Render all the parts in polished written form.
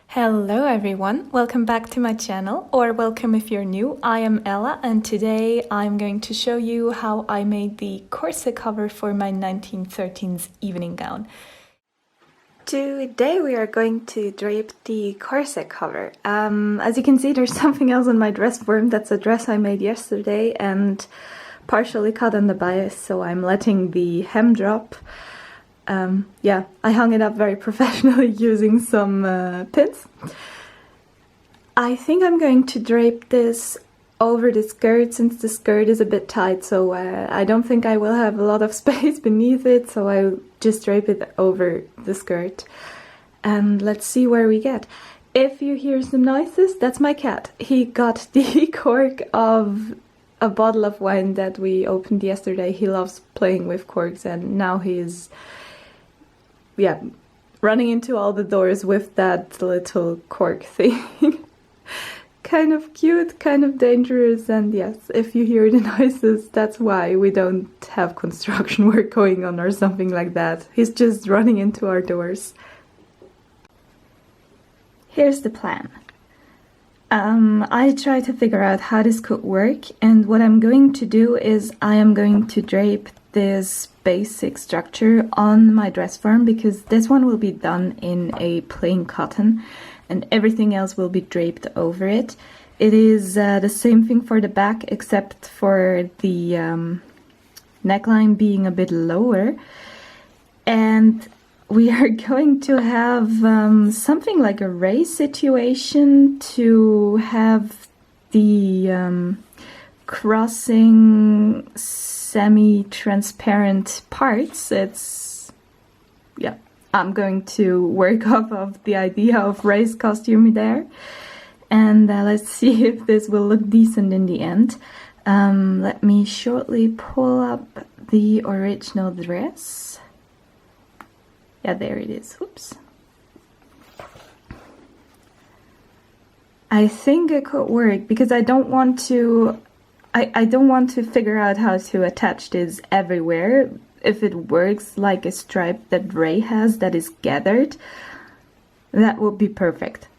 Hello everyone, welcome back to my channel, or welcome if you're new. I am Ella and today I'm going to show you how I made the corset cover for my 1913's evening gown. Today we are going to drape the corset cover. As you can see, there's something else on my dress form. That's a dress I made yesterday and partially cut on the bias, so I'm letting the hem drop. Yeah, I hung it up very professionally using some pins. I think I'm going to drape this over the skirt since the skirt is a bit tight, so I don't think I will have a lot of space beneath it, so I'll just drape it over the skirt. And let's see where we get. If you hear some noises, that's my cat. He got the cork of a bottle of wine that we opened yesterday. He loves playing with corks and now he's running into all the doors with that little cork thing. Kind of cute, kind of dangerous, and yes, if you hear the noises, that's why we don't have construction work going on or something like that. He's just running into our doors. Here's the plan. I tried to figure out how this could work, and what I'm going to do is I am going to drape this basic structure on my dress form, because this one will be done in a plain cotton and everything else will be draped over it. It is the same thing for the back, except for the neckline being a bit lower, and we are going to have something like a race situation to have the crossing semi-transparent parts. I'm going to work off of the idea of race costume there, and let's see if this will look decent in the end. Let me shortly pull up the original dress. Yeah, there it is. Oops. I think it could work because I don't want to figure out how to attach this everywhere. If it works like a stripe that Ray has that is gathered, that would be perfect.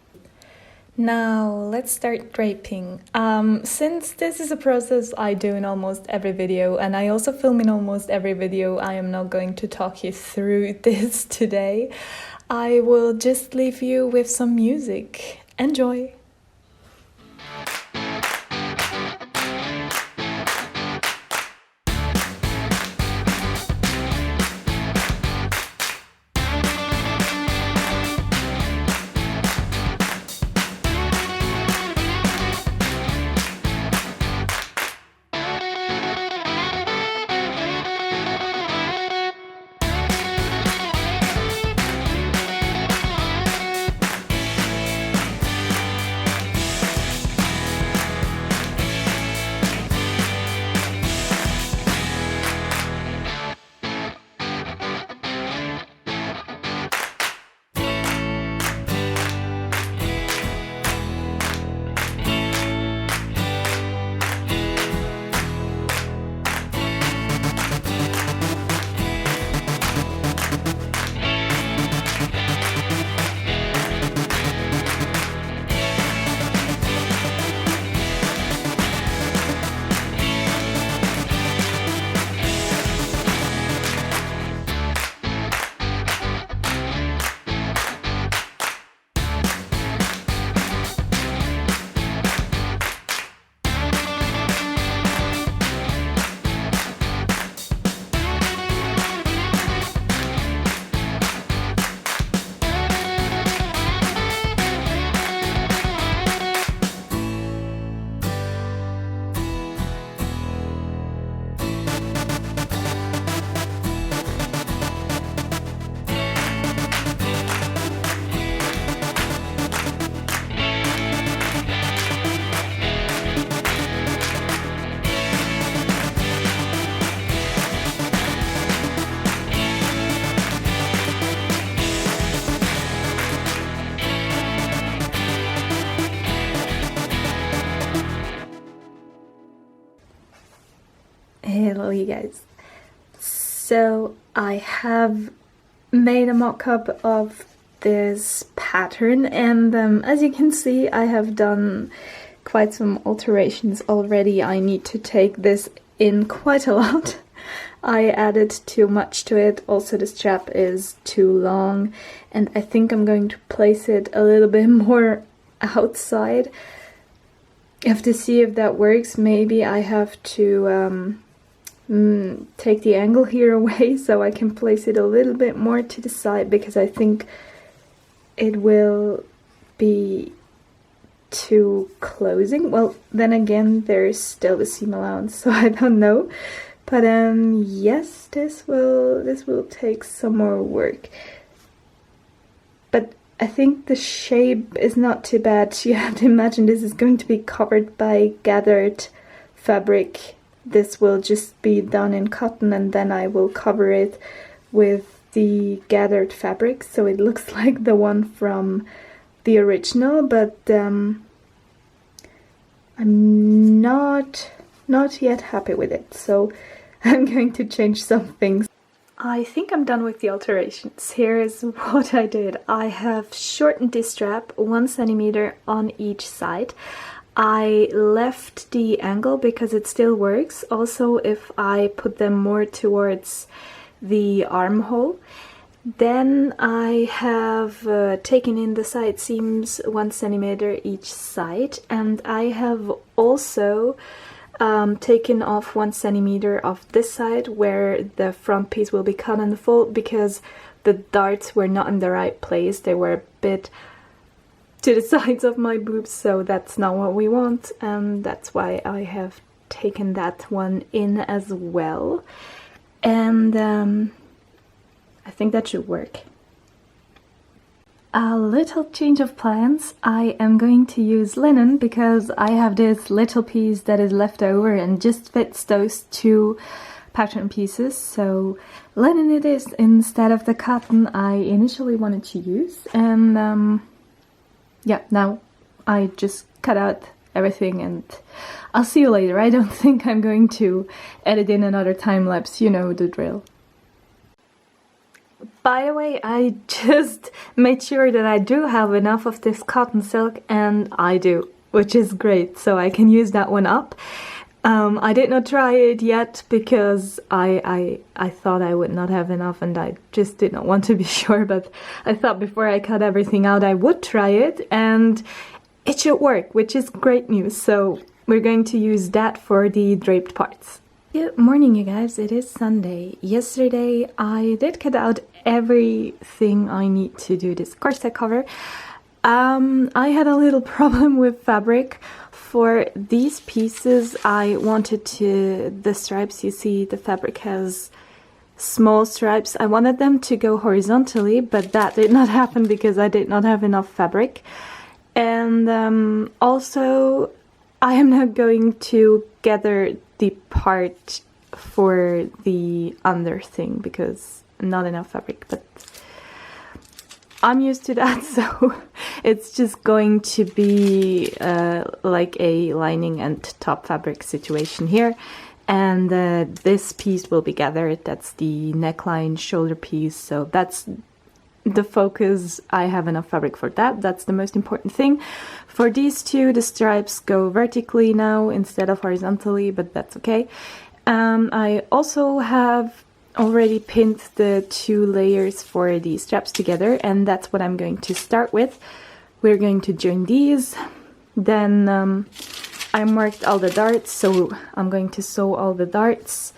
Now let's start draping. Since this is a process I do in almost every video, and I also film in almost every video, I am not going to talk you through this today. I will just leave you with some music. Enjoy! Hello you guys. So I have made a mock-up of this pattern, and as you can see, I have done quite some alterations already. I need to take this in quite a lot. I added too much to it. Also, the strap is too long, and I think I'm going to place it a little bit more outside. I have to see if that works. Maybe I have to take the angle here away so I can place it a little bit more to the side, because I think it will be too closing. Well, then again, there's still the seam allowance, so I don't know. But yes, this will take some more work. But I think the shape is not too bad. You have to imagine this is going to be covered by gathered fabric. This will just be done in cotton, and then I will cover it with the gathered fabric, so it looks like the one from the original, but I'm not yet happy with it, so I'm going to change some things. I think I'm done with the alterations. Here's what I did. I have shortened this strap 1 centimeter on each side. I left the angle because it still works. Also, if I put them more towards the armhole. Then I have taken in the side seams 1 centimeter each side, and I have also taken off 1 centimeter of this side where the front piece will be cut in the fold, because the darts were not in the right place. They were a bit to the sides of my boobs, so that's not what we want, and that's why I have taken that one in as well. And I think that should work. A little change of plans. I am going to use linen because I have this little piece that is left over and just fits those 2 pattern pieces. So linen it is instead of the cotton I initially wanted to use. And yeah, now I just cut out everything and I'll see you later. I don't think I'm going to edit in another time lapse, you know the drill. By the way, I just made sure that I do have enough of this cotton silk, and I do, which is great, so I can use that one up. I did not try it yet because I thought I would not have enough, and I just did not want to be sure, but I thought before I cut everything out I would try it, and it should work, which is great news. So we're going to use that for the draped parts. Good morning, you guys. It is Sunday. Yesterday I did cut out everything I need to do this corset cover. I had a little problem with fabric. For these pieces I wanted the stripes, you see the fabric has small stripes. I wanted them to go horizontally, but that did not happen because I did not have enough fabric. And also I am not going to gather the part for the under thing because not enough fabric, but I'm used to that, so it's just going to be like a lining and top fabric situation here. And this piece will be gathered. That's the neckline shoulder piece, so that's the focus. I have enough fabric for that. That's the most important thing. For these two, the stripes go vertically now instead of horizontally, but that's okay. I also have already pinned the 2 layers for the straps together, and that's what I'm going to start with. We're going to join these. Then I marked all the darts, so I'm going to sew all the darts.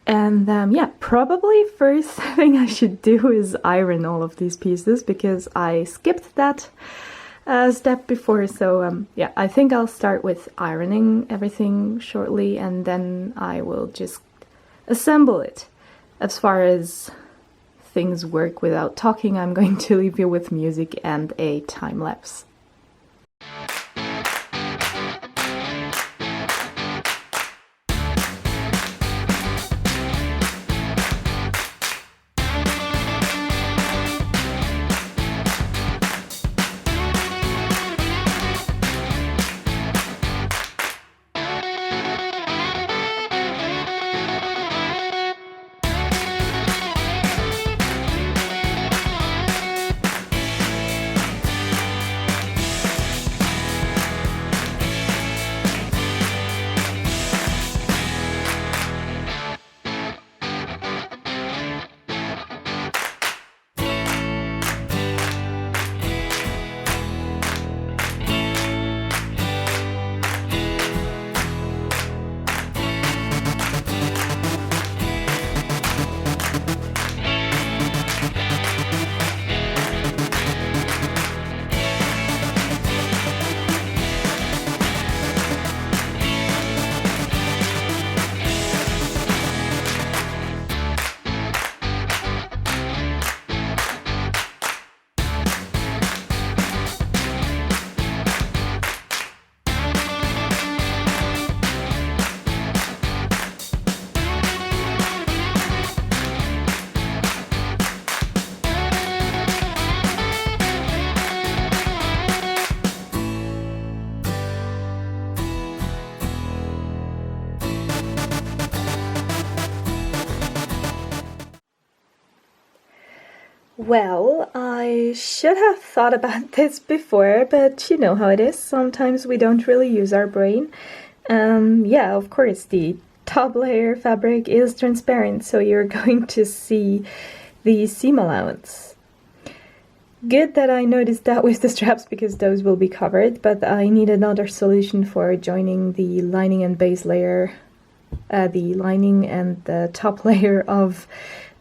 And yeah, probably first thing I should do is iron all of these pieces because I skipped that step before. So yeah, I think I'll start with ironing everything shortly, and then I will just assemble it. As far as things work without talking, I'm going to leave you with music and a time lapse. Well, I should have thought about this before, but you know how it is. Sometimes we don't really use our brain. Yeah, of course, the top layer fabric is transparent, so you're going to see the seam allowance. Good that I noticed that with the straps because those will be covered, but I need another solution for joining the lining and base layer, the lining and the top layer of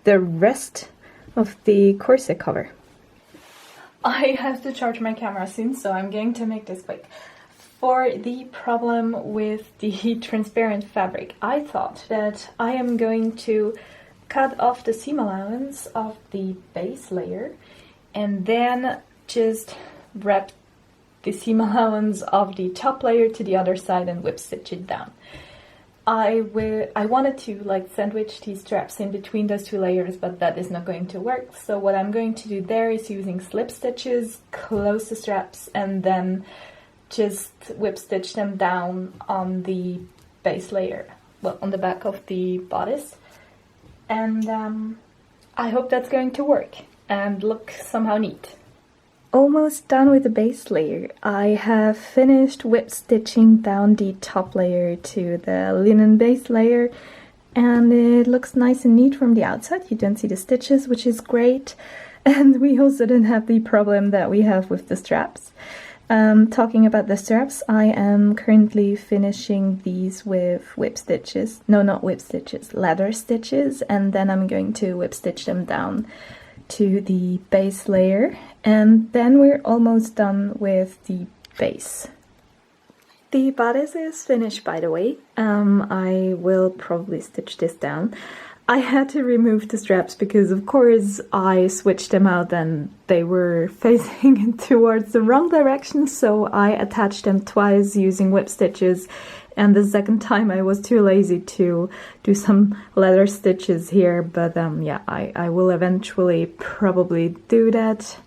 the rest of the corset cover. I have to charge my camera soon, so I'm going to make this quick. For the problem with the transparent fabric, I thought that I am going to cut off the seam allowance of the base layer and then just wrap the seam allowance of the top layer to the other side and whip stitch it down. I wanted to like sandwich these straps in between those two layers, but that is not going to work. So what I'm going to do there is using slip stitches, close the straps, and then just whip stitch them down on the base layer, well, on the back of the bodice. And I hope that's going to work and look somehow neat. Almost done with the base layer. I have finished whip stitching down the top layer to the linen base layer, and it looks nice and neat from the outside. You don't see the stitches, which is great, and we also don't have the problem that we have with the straps. Talking about the straps, I am currently finishing these with whip stitches. No, not whip stitches, ladder stitches, and then I'm going to whip stitch them down to the base layer, and then we're almost done with the base. The bodice is finished, by the way. I will probably stitch this down. I had to remove the straps because of course I switched them out and they were facing towards the wrong direction, so I attached them twice using whip stitches, and the second time I was too lazy to do some leather stitches here, but yeah, I will eventually probably do that,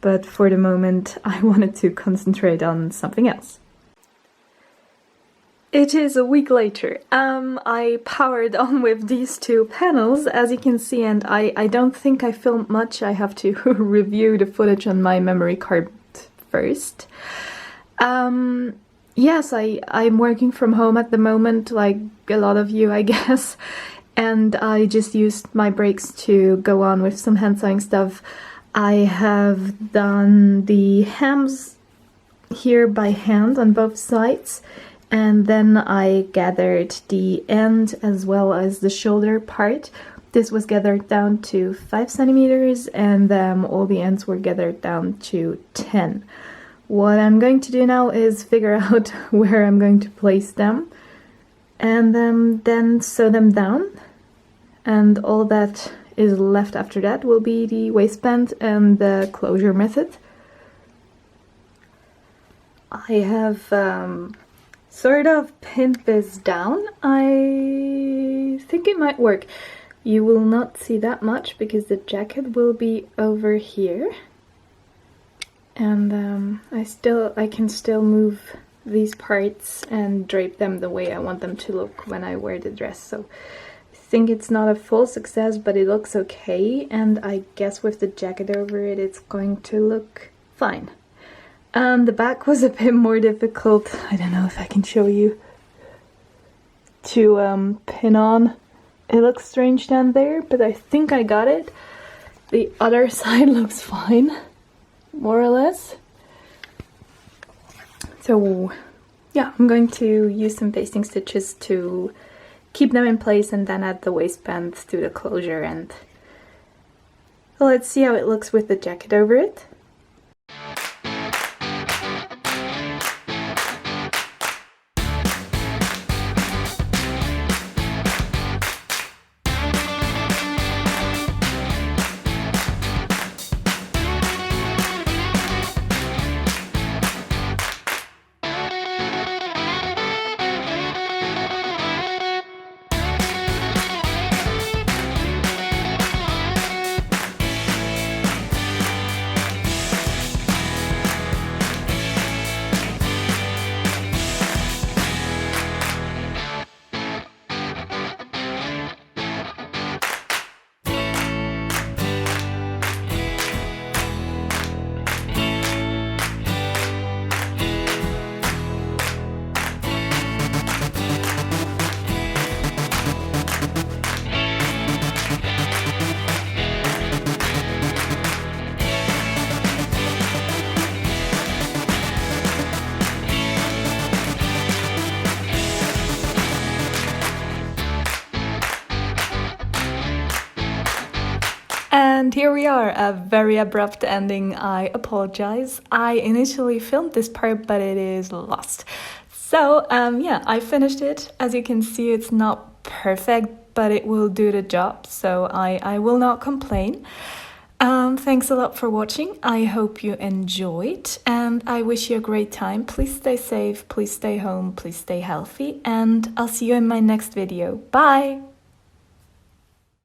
but for the moment I wanted to concentrate on something else. It is a week later. I powered on with these two panels, as you can see, and I don't think I filmed much. I have to review the footage on my memory card first. Yes, I'm working from home at the moment, like a lot of you, I guess, and I just used my breaks to go on with some hand sewing stuff. I have done the hems here by hand on both sides, and then I gathered the end as well as the shoulder part. This was gathered down to 5 centimeters, and all the ends were gathered down to 10. What I'm going to do now is figure out where I'm going to place them, and then sew them down, and all that is left after that will be the waistband and the closure method. I have sort of pinned this down. I think it might work. You will not see that much because the jacket will be over here. And I can still move these parts and drape them the way I want them to look when I wear the dress. So I think it's not a full success, but it looks okay, and I guess with the jacket over it, it's going to look fine. The back was a bit more difficult. I don't know if I can show you, to pin on. It looks strange down there, but I think I got it. The other side looks fine, more or less. So yeah, I'm going to use some basting stitches to keep them in place and then add the waistband to the closure, and let's see how it looks with the jacket over it. And here we are, a very abrupt ending. I apologize. I initially filmed this part, but it is lost. So, yeah, I finished it. As you can see, it's not perfect, but it will do the job. So I will not complain. Thanks a lot for watching. I hope you enjoyed, and I wish you a great time. Please stay safe, please stay home, please stay healthy, and I'll see you in my next video. Bye!